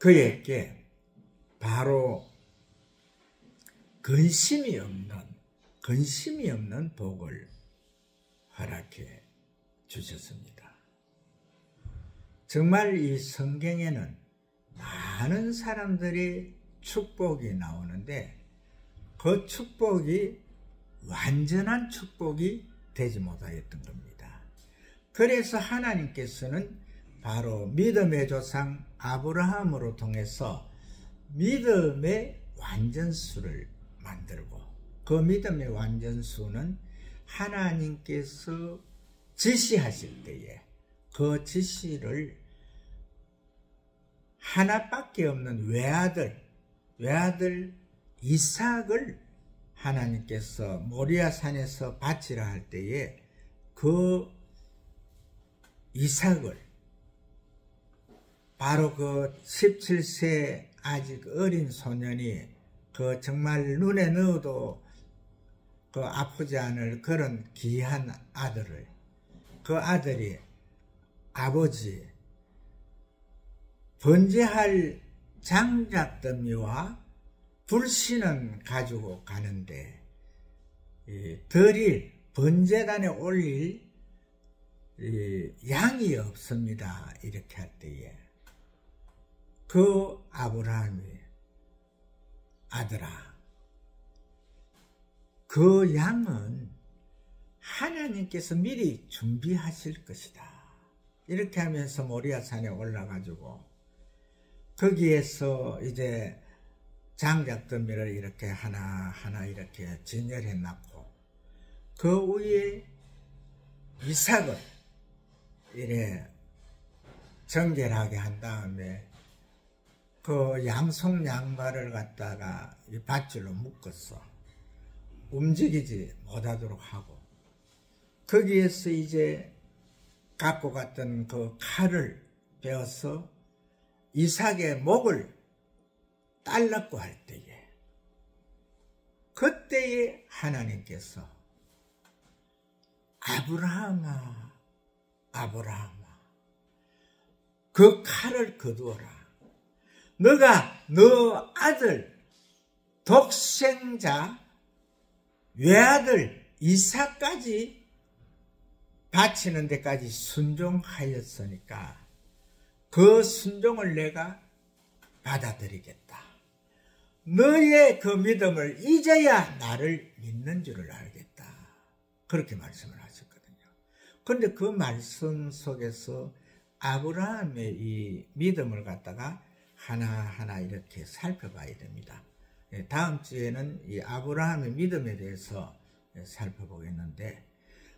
그에게 바로 근심이 없는 복을 허락해 주셨습니다. 정말 이 성경에는 많은 사람들이 축복이 나오는데 그 축복이 완전한 축복이 되지 못하였던 겁니다. 그래서 하나님께서는 바로 믿음의 조상 아브라함으로 통해서 믿음의 완전수를 만들고 그 믿음의 완전수는 하나님께서 지시하실 때에 그 지시를 하나밖에 없는 외아들 이삭을 하나님께서 모리아 산에서 바치라 할 때에 그 이삭을 바로 그 17세 아직 어린 소년이 그 정말 눈에 넣어도 그 아프지 않을 그런 귀한 아들을 그 아들이 아버지 번제할 장작더미와 불신은 가지고 가는데 드릴 번제단에 올릴 양이 없습니다. 이렇게 할 때에 그 아브라함이 아들아 그 양은 하나님께서 미리 준비하실 것이다. 이렇게 하면서 모리아 산에 올라가지고 거기에서 이제 장작더미를 이렇게 하나하나 이렇게 진열해 놨고 그 위에 이삭을 이래 정결하게 한 다음에 그 양손 양발을 갖다가 이 밧줄로 묶었어. 움직이지 못하도록 하고 거기에서 이제 갖고 갔던 그 칼을 베어서 이삭의 목을 딸라고 할 때에 그때에 하나님께서 아브라함아 그 칼을 거두어라. 너가 너 아들 독생자 외아들 이삭까지 바치는 데까지 순종하였으니까 그 순종을 내가 받아들이겠다. 너의 그 믿음을 이제야 나를 믿는 줄을 알겠다. 그렇게 말씀을 하셨거든요. 그런데 그 말씀 속에서 아브라함의 이 믿음을 갖다가 하나하나 이렇게 살펴봐야 됩니다. 다음 주에는 이 아브라함의 믿음에 대해서 살펴보겠는데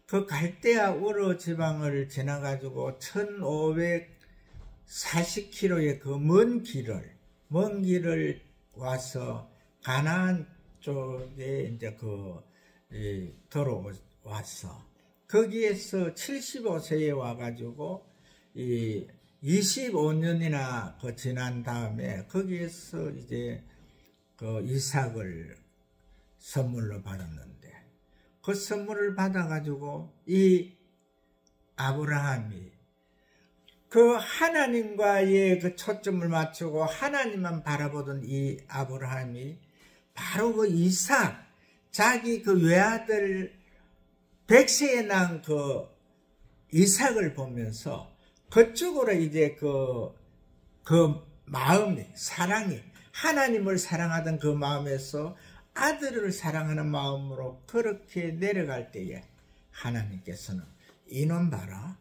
그 갈대아 우르 지방을 지나가지고 1540km의 그 먼 길을 와서 가나안 쪽에 이제 들어와서 거기에서 75세에 와가지고 이 25년이나 지난 다음에 거기에서 이제 그 이삭을 선물로 받았는데 그 선물을 받아가지고 이 아브라함이 그 하나님과의 그 초점을 맞추고 하나님만 바라보던 이 아브라함이 바로 그 이삭 자기 그 외아들 100세에 난 그 이삭을 보면서 그쪽으로 이제 그 마음이 사랑이 하나님을 사랑하던 그 마음에서 아들을 사랑하는 마음으로 그렇게 내려갈 때에 하나님께서는 이놈 봐라.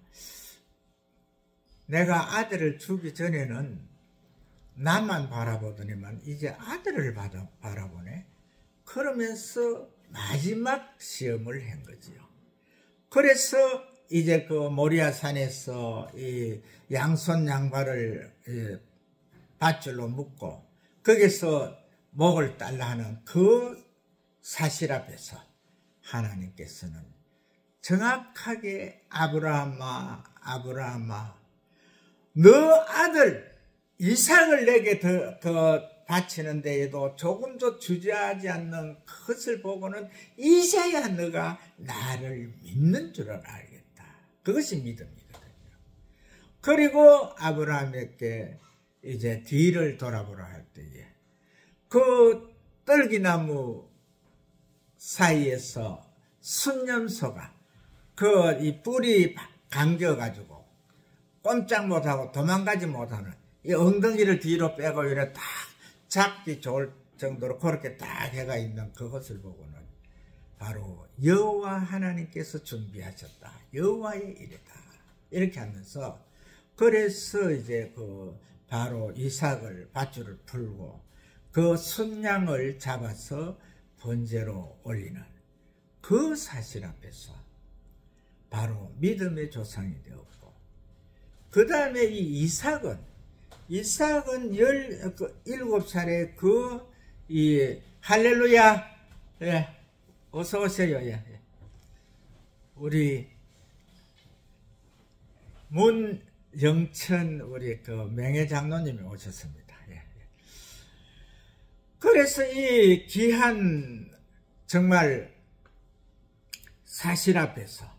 내가 아들을 주기 전에는 나만 바라보더니만 이제 아들을 바라보네. 그러면서 마지막 시험을 한 거지요. 그래서 이제 그 모리아 산에서 이 양손 양발을 밧줄로 묶고 거기서 목을 딸라 하는 그 사실 앞에서 하나님께서는 정확하게 아브라함아 너 아들 이삭을 내게 더 바치는 데에도 조금도 주저하지 않는 그것을 보고는 이제야 너가 나를 믿는 줄을 알겠다. 그것이 믿음이거든요. 그리고 아브라함에게 이제 뒤를 돌아보라 할 때에 그 떨기나무 사이에서 순념소가 그 이 뿔이 감겨가지고 꼼짝 못하고 도망가지 못하는 이 엉덩이를 뒤로 빼고 이래 딱 잡기 좋을 정도로 그렇게 딱 해가 있는 그것을 보고는 바로 여호와 하나님께서 준비하셨다. 여호와의 일이다. 이렇게 하면서 그래서 이제 그 바로 이삭을 밧줄을 풀고 그 순양을 잡아서 번제로 올리는 그 사실 앞에서 바로 믿음의 조상이 되었고, 그 다음에 이 이삭은 17살에 이 할렐루야, 예, 어서 오세요. 예. 우리 문영천 우리 그 명예 장로님이 오셨습니다. 예. 그래서 이 귀한 정말 사실 앞에서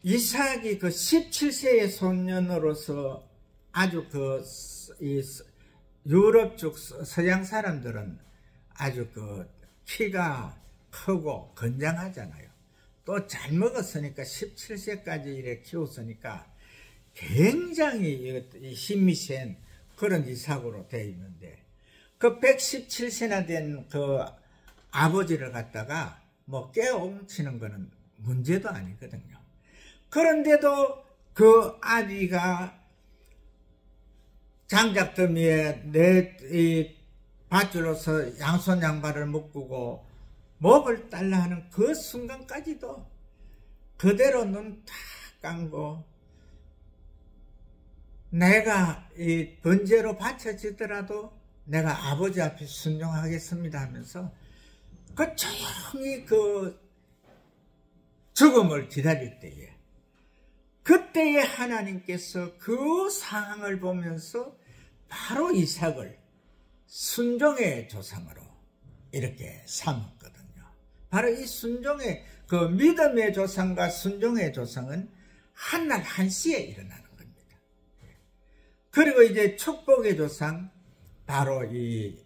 이삭이 그 17세의 소년으로서 아주 이 유럽 쪽 서양 사람들은 아주 그 키가 크고 건장하잖아요. 또 잘 먹었으니까 17세까지 이렇게 키웠으니까 굉장히 힘이 센 그런 이삭으로 되어 있는데, 그 117세나 된 그 아버지를 갖다가 뭐 깨엄치는 거는 문제도 아니거든요. 그런데도 그 아비가 장작더미에 이 밧줄로서 양손 양발을 묶고 목을 달라 하는 그 순간까지도 그대로 눈 탁 감고 내가 이 번제로 바쳐지더라도 내가 아버지 앞에 순종하겠습니다 하면서 그 조용히 그 죽음을 기다릴 때에, 그때에 하나님께서 그 상황을 보면서 바로 이삭을 순종의 조상으로 이렇게 삼았거든요. 바로 이 순종의 그 믿음의 조상과 순종의 조상은 한날 한시에 일어나는 겁니다. 그리고 이제 축복의 조상 바로 이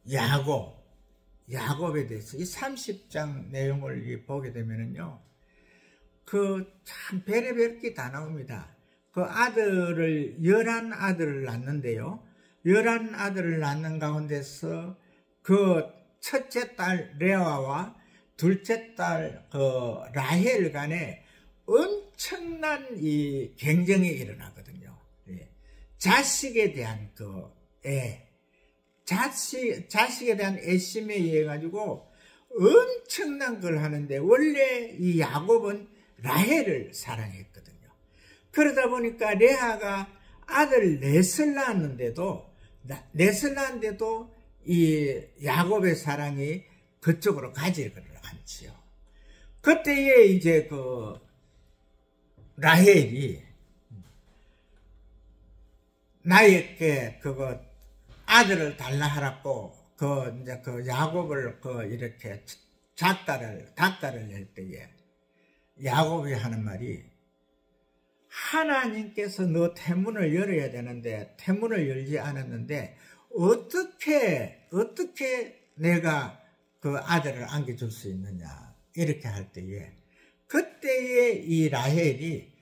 야곱에 대해서 이 30장 내용을 보게 되면은요, 그 참 별의별 게 다 나옵니다. 그 11아들을 낳는데요, 11아들을 낳는 가운데서 그 첫째 딸 레아와 둘째 딸 그 라헬 간에 엄청난 이 경쟁이 일어나거든요. 자식에 대한 그 자식에 대한 애심에 의해 가지고 엄청난 걸 하는데, 원래 이 야곱은 라헬을 사랑했거든요. 그러다 보니까 레아가 아들 넷을 낳았는데도 이 야곱의 사랑이 그쪽으로 가지를 않지요. 그때에 이제 그 라헬이 나에게 그거 아들을 달라 하라고 이제 그 야곱을 이렇게 닭다를 낼 때에 야곱이 하는 말이, 하나님께서 너 태문을 열어야 되는데 태문을 열지 않았는데 어떻게 내가 그 아들을 안겨줄 수 있느냐, 이렇게 할 때에 그때에 이 라헬이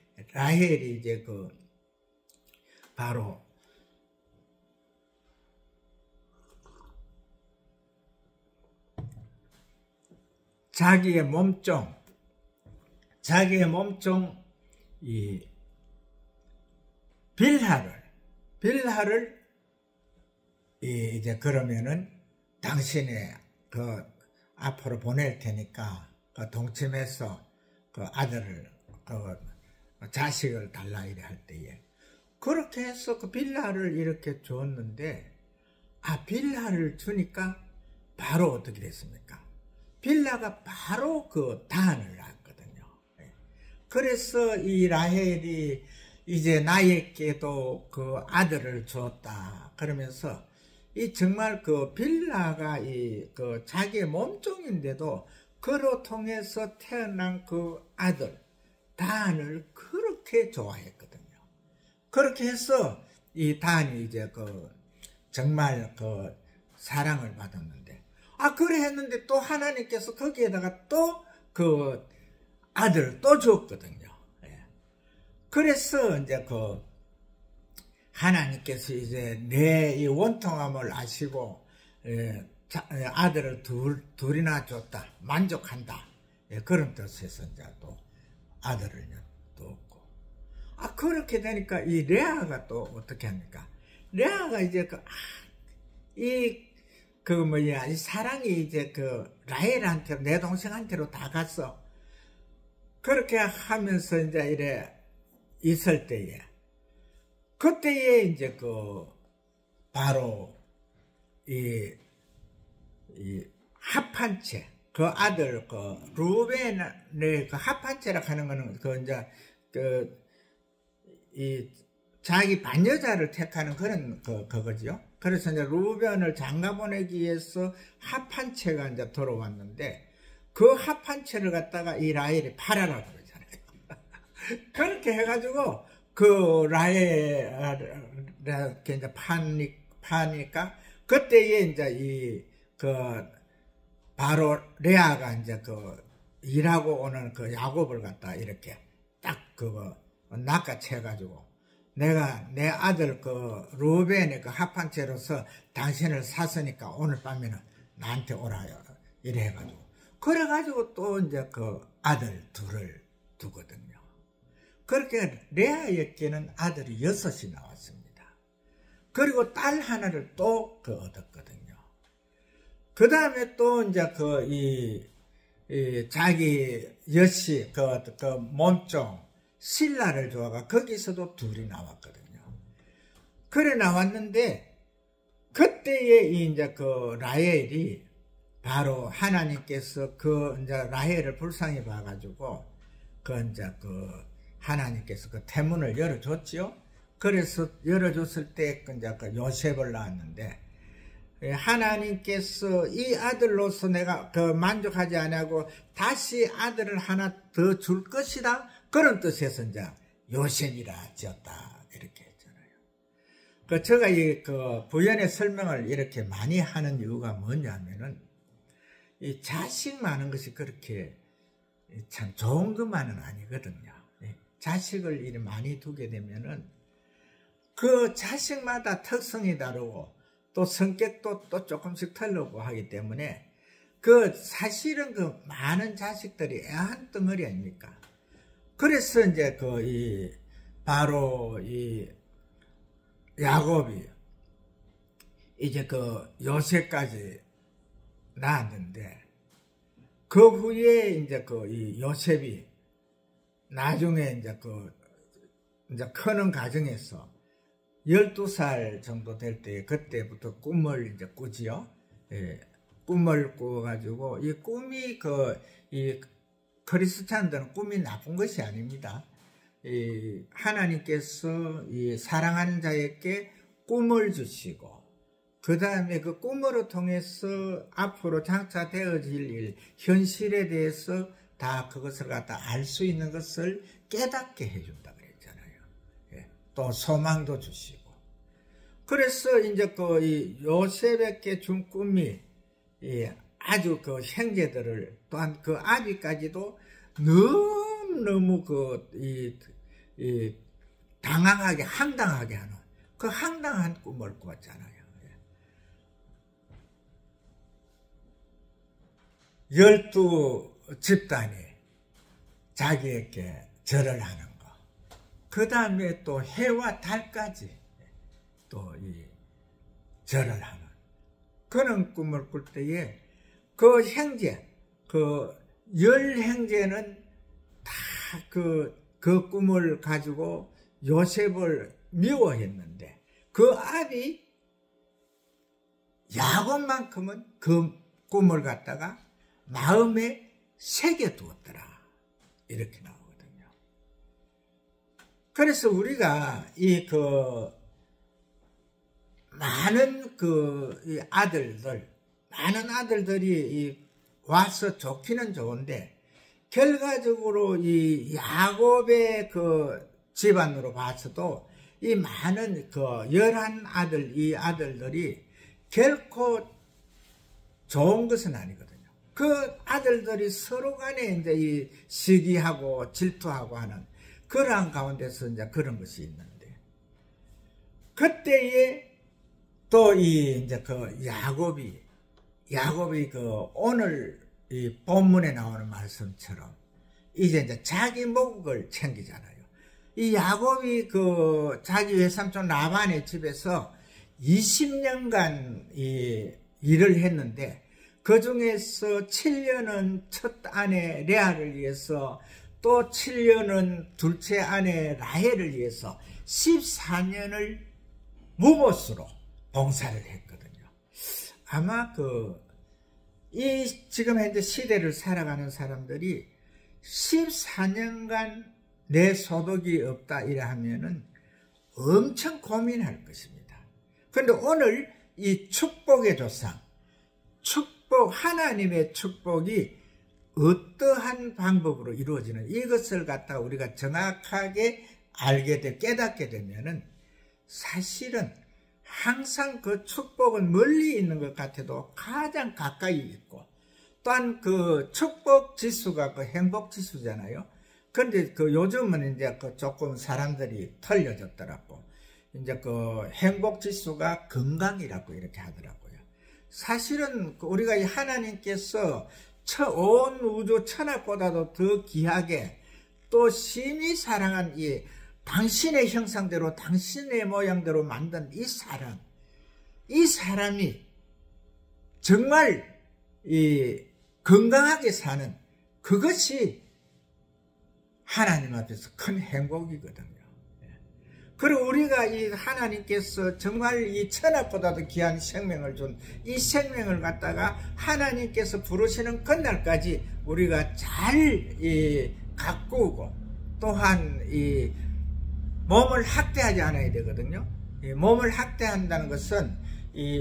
이제 그 바로 자기의 몸종 이 빌하를 이제 그러면은 당신의 그 앞으로 보낼 테니까 그 동침해서 그 아들을 그 자식을 달라 이래 할 때에 그렇게 해서 그 빌하를 이렇게 줬는데, 빌하를 주니까 바로 어떻게 됐습니까? 빌하가 바로 그 단을 낳았거든요. 그래서 이 라헬이 이제 나에게도 그 아들을 줬다 그러면서 이 정말 그 빌하가 그 자기의 몸종인데도 그로 통해서 태어난 그 아들 단을 그렇게 좋아했거든요. 그렇게 해서 이 단이 이제 정말 사랑을 받았는데, 그래 했는데 또 하나님께서 거기에다가 또 아들을 또 줬거든요. 예. 그래서 이제 하나님께서 이제 내 이 원통함을 아시고, 아들을 둘이나 줬다, 만족한다, 그런 뜻에서 이제 또 아들을 또 얻고, 그렇게 되니까 이 레아가 또 어떻게 합니까? 레아가 이제 이 사랑이 이제 라헬한테, 내 동생한테로 다 갔어. 그렇게 하면서 이제 이래 있을 때에, 그때에 이제 바로 이 합한채, 아들 루벤의 합한채라 하는 거는 이제 자기 반여자를 택하는 그런 그거지요. 그래서 이제 루벤을 장가 보내기 위해서 합한채가 이제 들어왔는데, 그 합한채를 갖다가 이 라헬이 팔아라 그러잖아요. 그렇게 해가지고 라헬을 이제 파니까, 그때에 이제 바로 레아가 이제 일하고 오는 야곱을 갖다 이렇게 딱 낚아채가지고, 내가 내 아들 루벤의 합한채로서 당신을 샀으니까 오늘 밤에는 나한테 오라요. 이래 해가지고, 그래가지고 또 이제 아들 둘을 두거든요. 그렇게 레아에게는 아들이 6이 나왔습니다. 그리고 딸 하나를 또 얻었거든요. 그 다음에 또 이제 자기 여씨, 몸종, 실라를 좋아가 거기서도 둘이 나왔거든요. 그래 나왔는데, 그때에 이제 라헬이 바로 하나님께서 이제 라헬을 불쌍히 봐가지고, 이제 하나님께서 태문을 열어줬지요. 그래서 열어줬을 때 이제 요셉을 낳았는데, 하나님께서 이 아들로서 내가 만족하지 아니하고 다시 아들을 하나 더 줄 것이다, 그런 뜻에서 이제 요셉이라 지었다, 이렇게 했잖아요. 제가 이 부연의 설명을 이렇게 많이 하는 이유가 뭐냐면은, 이 자식 많은 것이 그렇게 참 좋은 것만은 아니거든요. 자식을 이렇게 많이 두게 되면은 그 자식마다 특성이 다르고 또 성격도 또 조금씩 틀리고 하기 때문에, 사실은 많은 자식들이 애한 덩어리 아닙니까? 그래서 이제 바로 이 야곱이 이제 요셉까지 낳았는데, 그 후에 이제 이 요셉이 나중에 이제 크는 과정에서 12살 정도 될 때, 그때부터 꿈을 이제 꾸지요. 예, 꿈을 꾸어가지고, 이 꿈이 이 크리스찬들은 꿈이 나쁜 것이 아닙니다. 하나님께서 이 사랑하는 자에게 꿈을 주시고, 그 다음에 그 꿈으로 통해서 앞으로 장차 되어질 일, 현실에 대해서 다 그것을 갖다 알 수 있는 것을 깨닫게 해준다 그랬잖아요. 예, 또 소망도 주시고. 그래서 이제 이 요셉에게 준 꿈이 아주 형제들을, 또한 아비까지도 너무 당황하게, 황당하게 하는 황당한 꿈을 꾸었잖아요. 12집단이 자기에게 절을 하는 거, 그 다음에 또 해와 달까지 또 절을 하는 그런 꿈을 꿀 때에, 형제, 10형제는 다 그 꿈을 가지고 요셉을 미워했는데, 아비 야곱만큼은 그 꿈을 갖다가 마음에 새겨두었더라, 이렇게 나오거든요. 그래서 우리가 많은 많은 아들들이 와서 좋기는 좋은데, 결과적으로 이 야곱의 집안으로 봐서도 이 많은 그 11아들, 이 아들들이 결코 좋은 것은 아니거든요. 그 아들들이 서로 간에 이제 이 시기하고 질투하고 하는 그러한 가운데서 이제 그런 것이 있는데, 그때에 또 이제 그 야곱이 그 오늘 이 본문에 나오는 말씀처럼 이제 자기 목을 챙기잖아요. 이 야곱이 그 자기 외삼촌 라반의 집에서 20년간 일을 했는데, 그 중에서 7년은 첫 아내 레아를 위해서, 또 7년은 둘째 아내 라헬을 위해서 14년을 무보수로 봉사를 했거든요. 아마 이 지금 현재 시대를 살아가는 사람들이 14년간 내 소득이 없다 이래 하면은 엄청 고민할 것입니다. 그런데 오늘 이 축복의 조상, 하나님의 축복이 어떠한 방법으로 이루어지는 이것을 갖다가 우리가 정확하게 깨닫게 되면은 사실은 항상 그 축복은 멀리 있는 것 같아도 가장 가까이 있고, 또한 그 축복 지수가 그 행복 지수잖아요. 그런데 요즘은 이제 조금 사람들이 틀려졌더라고. 이제 행복 지수가 건강이라고 이렇게 하더라고요. 사실은 우리가 이 하나님께서 온 우주 천하보다도 더 귀하게 또 심히 사랑한 이 당신의 형상대로 당신의 모양대로 만든 이 사람이 정말 건강하게 사는 그것이 하나님 앞에서 큰 행복이거든요. 그리고 우리가 이 하나님께서 정말 이 천하보다도 귀한 생명을 준 이 생명을 갖다가 하나님께서 부르시는 그날까지 우리가 잘 가꾸고, 또한 이 몸을 학대하지 않아야 되거든요. 이 몸을 학대한다는 것은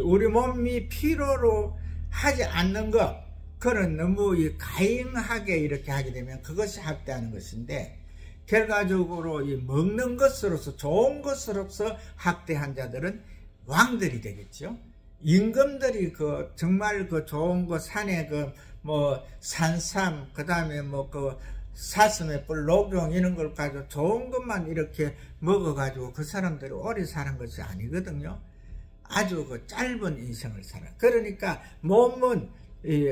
우리 몸이 필요로 하지 않는 것, 그런 너무 가잉하게 이렇게 하게 되면 그것이 학대하는 것인데, 결과적으로 먹는 것으로서 좋은 것으로서 학대한 자들은 왕들이 되겠죠. 임금들이 정말 좋은 거 산에 산삼, 그 다음에 사슴의 뿔, 녹용 이런 걸 가지고 좋은 것만 이렇게 먹어가지고 그 사람들이 오래 사는 것이 아니거든요. 아주 짧은 인생을 살아. 그러니까 몸은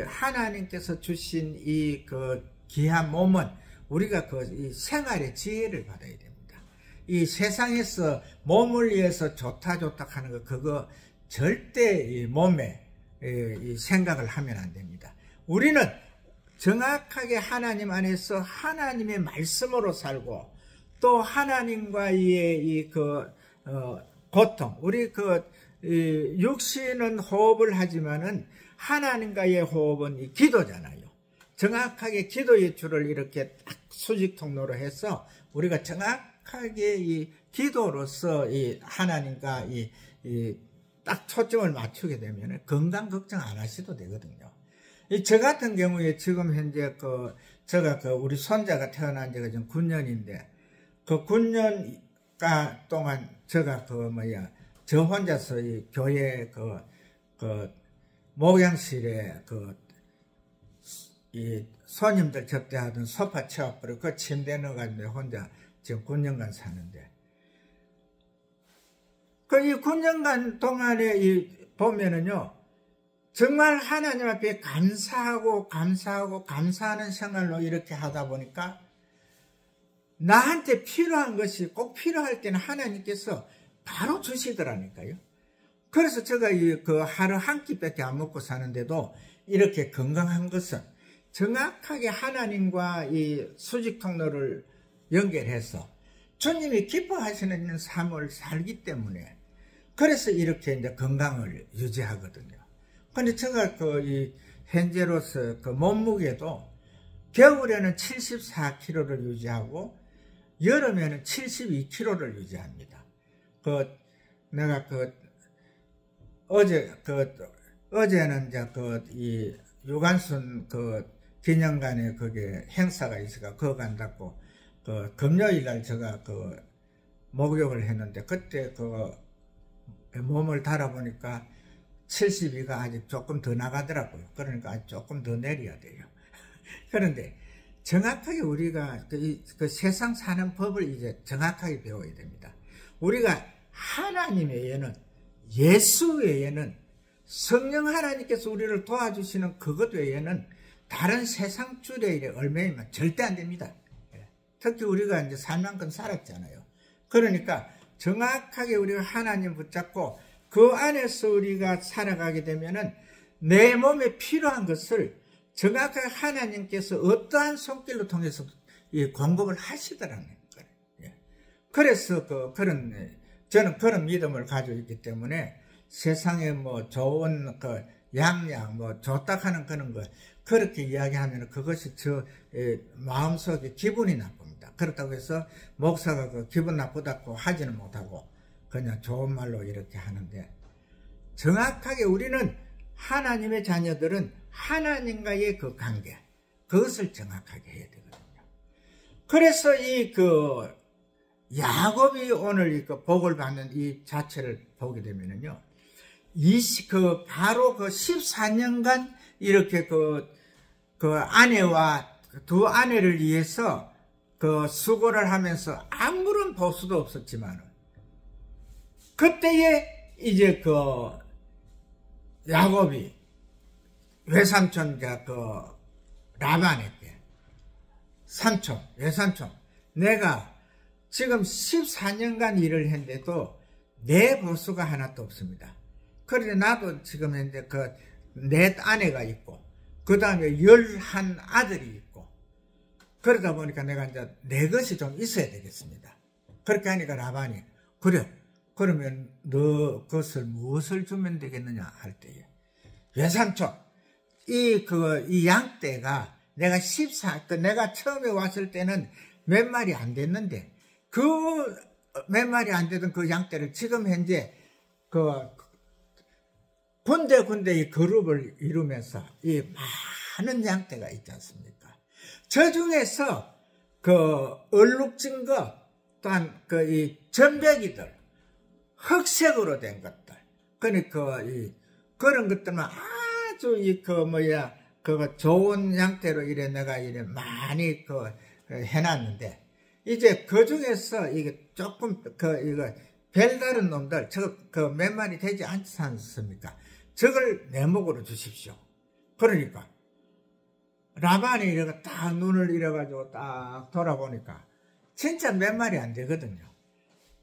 하나님께서 주신 이 귀한 몸은 우리가 이 생활의 지혜를 받아야 됩니다. 이 세상에서 몸을 위해서 좋다 하는 거, 그거 절대 이 몸에 이 생각을 하면 안 됩니다. 우리는 정확하게 하나님 안에서 하나님의 말씀으로 살고, 또 하나님과의 고통, 우리 육신은 호흡을 하지만은 하나님과의 호흡은 기도잖아요. 정확하게 기도의 줄을 이렇게 딱 수직 통로로 해서 우리가 정확하게 이 기도로서 이 하나님과 딱 초점을 맞추게 되면 건강 걱정 안 하셔도 되거든요. 저 같은 경우에 지금 현재 제가 우리 손자가 태어난 지가 지금 9년인데, 9년 동안 제가 저 혼자서 이 교회 목양실에 이 손님들 접대하던 소파 채워버리고 그 침대에 넣어가지고 혼자 지금 9년간 사는데, 이 9년간 동안에 보면은요, 정말 하나님 앞에 감사하는 생활로 이렇게 하다 보니까 나한테 필요한 것이 꼭 필요할 때는 하나님께서 바로 주시더라니까요. 그래서 제가 하루 한 끼밖에 안 먹고 사는데도 이렇게 건강한 것은 정확하게 하나님과 이 수직 통로를 연결해서 주님이 기뻐하시는 삶을 살기 때문에, 그래서 이렇게 이제 건강을 유지하거든요. 근데 제가 현재로서 몸무게도 겨울에는 74kg를 유지하고 여름에는 72kg를 유지합니다. 내가 어제는 이제 이 유관순 기념관에 거기에 행사가 있어가 그거 간다고 금요일 날 제가 목욕을 했는데 그때 그 몸을 달아보니까 72가 아직 조금 더 나가더라고요. 그러니까 아직 조금 더 내려야 돼요. 그런데 정확하게 우리가 그 세상 사는 법을 이제 정확하게 배워야 됩니다. 우리가 하나님 외에는, 예수 외에는, 성령 하나님께서 우리를 도와주시는 그것 외에는 다른 세상 주례에 얽매이면 절대 안 됩니다. 특히 우리가 이제 살만큼 살았잖아요. 그러니까 정확하게 우리가 하나님 붙잡고 그 안에서 우리가 살아가게 되면은 내 몸에 필요한 것을 정확하게 하나님께서 어떠한 손길로 통해서 공급을 하시더라는 거예요. 그래서 저는 그런 믿음을 가지고 있기 때문에 세상에 뭐 좋은 그 양양 뭐 좋다 하는 그런 거 그렇게 이야기하면 그것이 저 마음속에 기분이 나쁩니다. 그렇다고 해서 목사가 그 기분 나쁘다고 하지는 못하고 그냥 좋은 말로 이렇게 하는데, 정확하게 우리는 하나님의 자녀들은 하나님과의 그 관계, 그것을 정확하게 해야 되거든요. 그래서 야곱이 오늘 그 복을 받는 이 자체를 보게 되면은요, 바로 그 14년간 이렇게 그 아내와 두 아내를 위해서 그 수고를 하면서 아무런 보수도 없었지만, 그때에 이제 그 야곱이 외삼촌 라반에게, 외삼촌, 내가 지금 14년간 일을 했는데도 내 보수가 하나도 없습니다. 그런데 나도 지금 현재 내 아내가 있고, 그 다음에 11아들이 있고, 그러다 보니까 내가 이제 내 것이 좀 있어야 되겠습니다. 그렇게 하니까 라반이, 그래, 그러면 너 것을 무엇을 주면 되겠느냐 할 때에, 외삼촌, 이 양떼가 내가 처음에 왔을 때는 몇 마리 안 됐는데, 몇 마리 안 되던 그 양떼를 지금 현재 군데군데 그룹을 이루면서 이 많은 양떼가 있지 않습니까? 저 중에서 얼룩진 거, 또한 이 전배기들, 흑색으로 된 것들, 그러니까 그런 것들만 아주 좋은 양태로 내가 많이 해놨는데, 이제 그 중에서 이게 조금 별다른 놈들, 몇 마리 되지 않지 않습니까? 저걸 내 목으로 주십시오. 그러니까 라반이 이래가 딱 눈을 이래가지고 딱 돌아보니까 진짜 몇 마리 안 되거든요.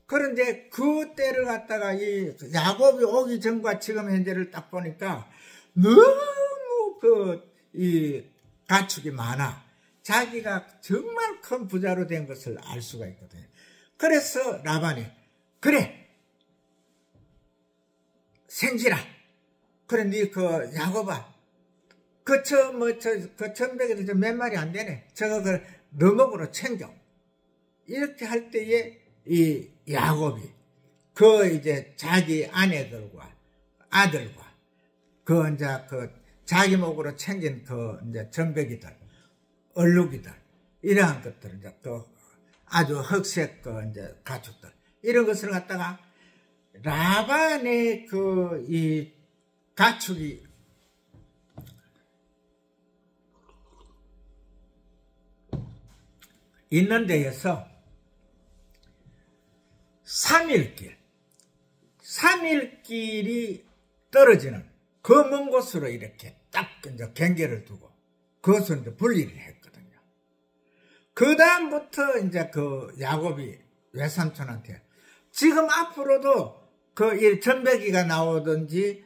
그런데 그 때를 갖다가 이 야곱이 오기 전과 지금 현재를 딱 보니까 너무 이 가축이 많아. 자기가 정말 큰 부자로 된 것을 알 수가 있거든요. 그래서 라반이, 그래, 생지라. 그래, 야곱아, 천백에도 몇 마리 안 되네. 저거 너 목으로 챙겨. 이렇게 할 때에 이 야곱이 이제 자기 아내들과 아들과 자기 목으로 챙긴 이제 전배기들, 얼룩이들, 이러한 것들, 이제 아주 흑색 이제 가축들, 이런 것을 갖다가 라반의 이 가축이 있는 데에서 3일길이 떨어지는 그 먼 곳으로 이렇게 딱 이제 경계를 두고 그것을 이제 분리를 했거든요. 그 다음부터 이제 야곱이 외삼촌한테 지금 앞으로도 이 전배기가 나오든지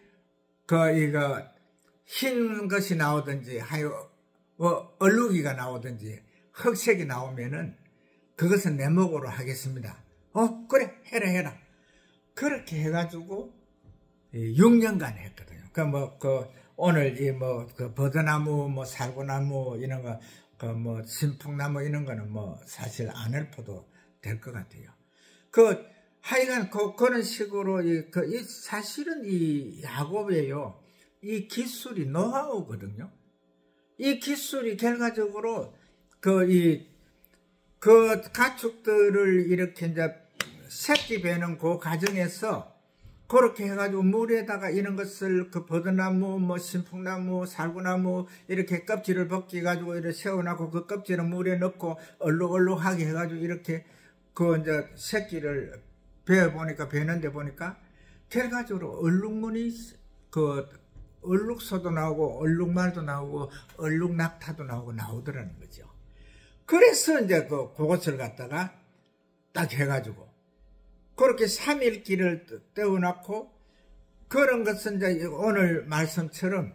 흰 것이 나오든지 얼룩이가 나오든지 흑색이 나오면은 그것은 내 목으로 하겠습니다. 그래, 해라. 그렇게 해가지고 6년간 했거든요. 오늘 버드나무, 살구나무 이런 거, 신풍나무 이런 거는 사실 안 읊어도 될 것 같아요. 하여간 그런 식으로 사실은 이 야곱이에요. 이 기술이 노하우거든요. 이 기술이 결과적으로 가축들을 이렇게 이제 새끼 베는 그 과정에서 그렇게 해가지고 물에다가 이런 것을 그 버드나무, 뭐 신풍나무, 살구나무 이렇게 껍질을 벗겨가지고 이렇게 세워놓고 그 껍질을 물에 넣고 얼룩얼룩하게 해가지고 이렇게 그 이제 새끼를 베는데 보니까 결과적으로 얼룩무늬 그 얼룩소도 나오고 얼룩말도 나오고 얼룩낙타도 나오더라는 거죠. 그래서 이제 그것을 갖다가 딱 해가지고 그렇게 3일기를 떼어놓고 그런 것은 이제 오늘 말씀처럼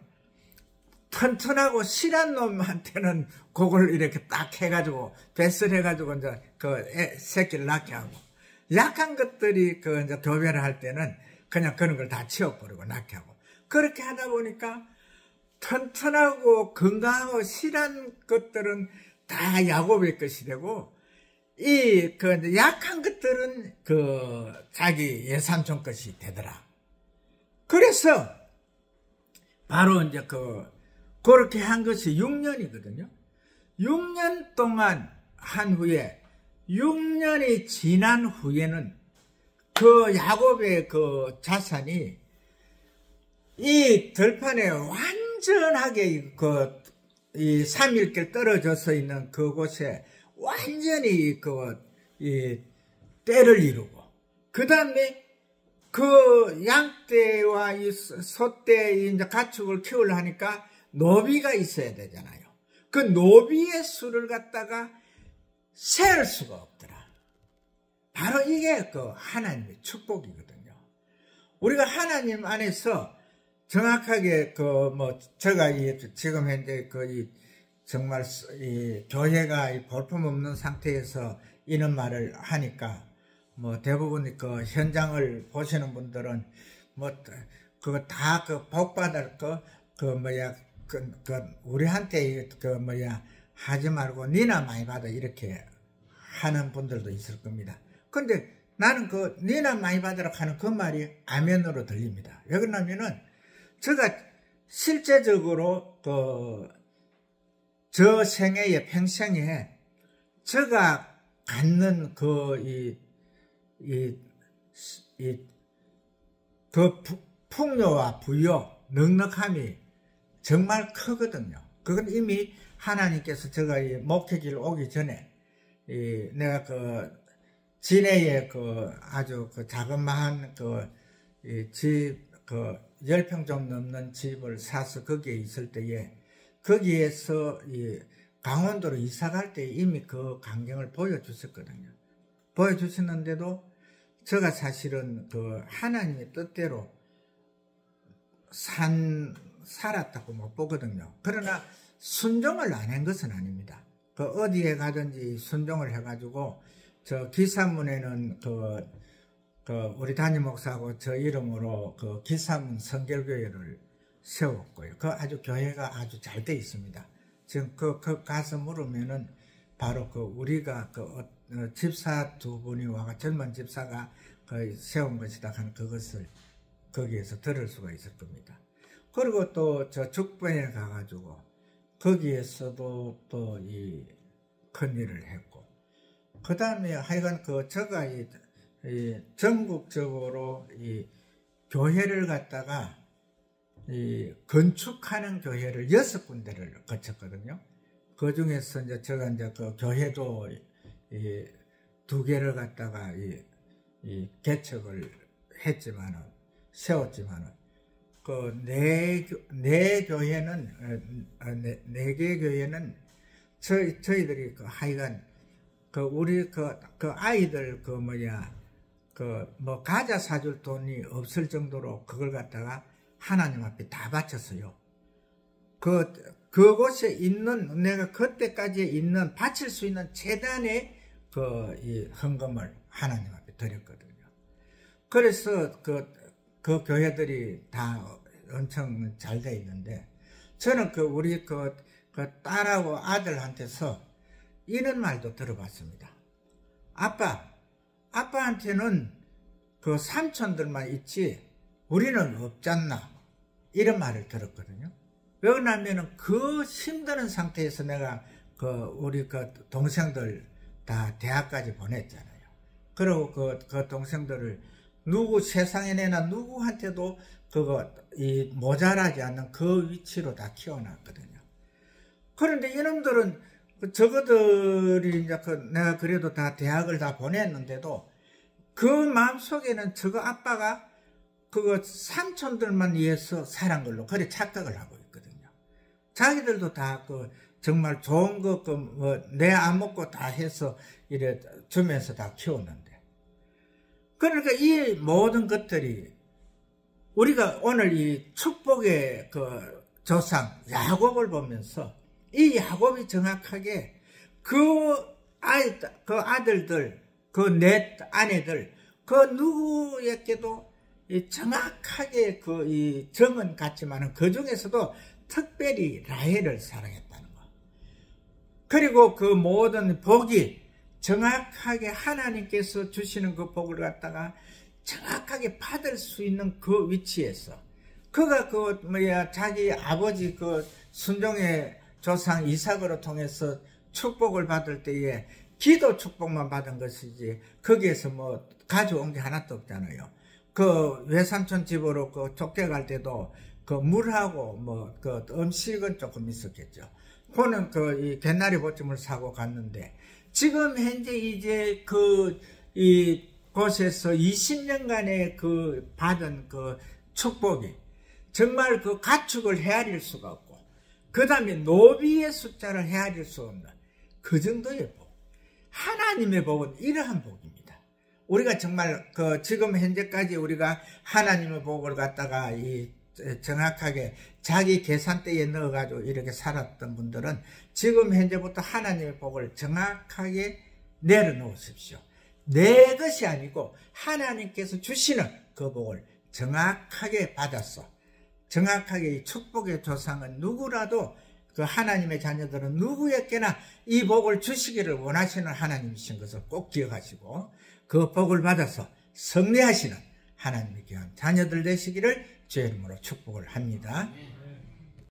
튼튼하고 실한 놈한테는 그걸 이렇게 딱 해가지고 뱃을 해가지고 이제 그 새끼를 낳게 하고 약한 것들이 그 이제 교배를 할 때는 그냥 그런 걸 다 치워버리고 낳게 하고 그렇게 하다 보니까 튼튼하고 건강하고 실한 것들은 다 야곱의 것이 되고 그 약한 것들은 그 자기 예삼촌 것이 되더라. 그래서 바로 이제 그렇게 한 것이 6년이거든요. 6년 동안 한 후에 6년이 지난 후에는 그 야곱의 그 자산이 이 들판에 완전하게 이 3일길 떨어져서 있는 그곳에 완전히 이 때를 이루고 그 다음에 그 양떼와 이 소떼 이제 가축을 키우려 하니까 노비가 있어야 되잖아요. 그 노비의 수를 갖다가 세울 수가 없더라. 바로 이게 그 하나님의 축복이거든요. 우리가 하나님 안에서 정확하게 제가 지금 현재 정말 이 교회가 볼품없는 상태에서 이런 말을 하니까 대부분 그 현장을 보시는 분들은 그거 다 복 받을 우리한테 하지 말고 니나 많이 받아 이렇게 하는 분들도 있을 겁니다. 근데 나는 니나 많이 받으라 하는 그 말이 아멘으로 들립니다. 왜 그러냐면은 제가 실제적으로 저 생애에 평생에 제가 갖는 풍요와 부요, 넉넉함이 정말 크거든요. 그건 이미 하나님께서 제가 이 목회길 오기 전에 내가 진해에 아주 자그마한 집 10평 좀 넘는 집을 사서 거기에 있을 때에 거기에서 강원도로 이사 갈 때 이미 그 광경을 보여주셨거든요. 보여주셨는데도 제가 사실은 하나님의 뜻대로 살았다고 못 보거든요. 그러나 순종을 안 한 것은 아닙니다. 어디에 가든지 순종을 해가지고 저 기사문에는 우리 담임 목사하고 저 이름으로 기사문 성결교회를 세웠고요. 아주 교회가 아주 잘 돼 있습니다. 지금 가서 물으면은 바로 우리가 집사 두 분이 와가 젊은 집사가 세운 것이다 하는 그것을 거기에서 들을 수가 있을 겁니다. 그리고 또 저 죽배에 가가지고 거기에서도 또 이 큰 일을 했고 그 다음에 하여간 제가 전국적으로 이 교회를 갖다가 건축하는 교회를 6군데를 거쳤거든요. 그 중에서 이제 제가 교회도 2개를 갖다가 개척을 했지만은, 세웠지만은, 네 개의 교회는 저희들이 하여간 우리 아이들 과자 사줄 돈이 없을 정도로 그걸 갖다가 하나님 앞에 다 바쳤어요. 그곳에 있는, 내가 그때까지 있는, 바칠 수 있는 재단의 이 헌금을 하나님 앞에 드렸거든요. 그래서 그 교회들이 다 엄청 잘 돼 있는데, 저는 우리 딸하고 아들한테서 이런 말도 들어봤습니다. 아빠한테는 삼촌들만 있지, 우리는 없잖나. 이런 말을 들었거든요. 왜 그러냐면은 힘드는 상태에서 내가 우리 동생들 다 대학까지 보냈잖아요. 그리고 그 동생들을 세상에 내나 누구한테도 모자라지 않는 그 위치로 다 키워놨거든요. 그런데 이놈들은 저거들이 이제 내가 그래도 다 대학을 다 보냈는데도 그 마음속에는 저거 아빠가 삼촌들만 위해서 살한 걸로 그래 착각을 하고 있거든요. 자기들도 다 정말 좋은 내 안 먹고 다 해서 이래 주면서 다 키웠는데. 그러니까 이 모든 것들이 우리가 오늘 이 축복의 조상 야곱을 보면서 이 야곱이 정확하게 아들들, 내 아내들, 누구에게도 정확하게 이 정은 같지만은 그 중에서도 특별히 라헬을 사랑했다는 거. 그리고 그 모든 복이 정확하게 하나님께서 주시는 그 복을 갖다가 정확하게 받을 수 있는 그 위치에서 그가 자기 아버지 순종의 조상 이삭으로 통해서 축복을 받을 때에 기도 축복만 받은 것이지 거기에서 가져온 게 하나도 없잖아요. 외삼촌 집으로 쫓겨갈 때도 물하고 음식은 조금 있었겠죠. 그는 이 개나리 보침을 사고 갔는데 지금 현재 이제 이 곳에서 20년간의 받은 축복이 정말 가축을 헤아릴 수가 없고 그 다음에 노비의 숫자를 헤아릴 수 없는 그 정도의 복. 하나님의 복은 이러한 복입니다. 우리가 정말 지금 현재까지 우리가 하나님의 복을 갖다가 정확하게 자기 계산대에 넣어가지고 이렇게 살았던 분들은 지금 현재부터 하나님의 복을 정확하게 내려놓으십시오. 내 것이 아니고 하나님께서 주시는 그 복을 정확하게 받았어. 정확하게 이 축복의 조상은 누구라도 하나님의 자녀들은 누구에게나 이 복을 주시기를 원하시는 하나님이신 것을 꼭 기억하시고 그 복을 받아서 승리하시는 하나님의 귀한 자녀들 되시기를 주의 이름으로 축복을 합니다.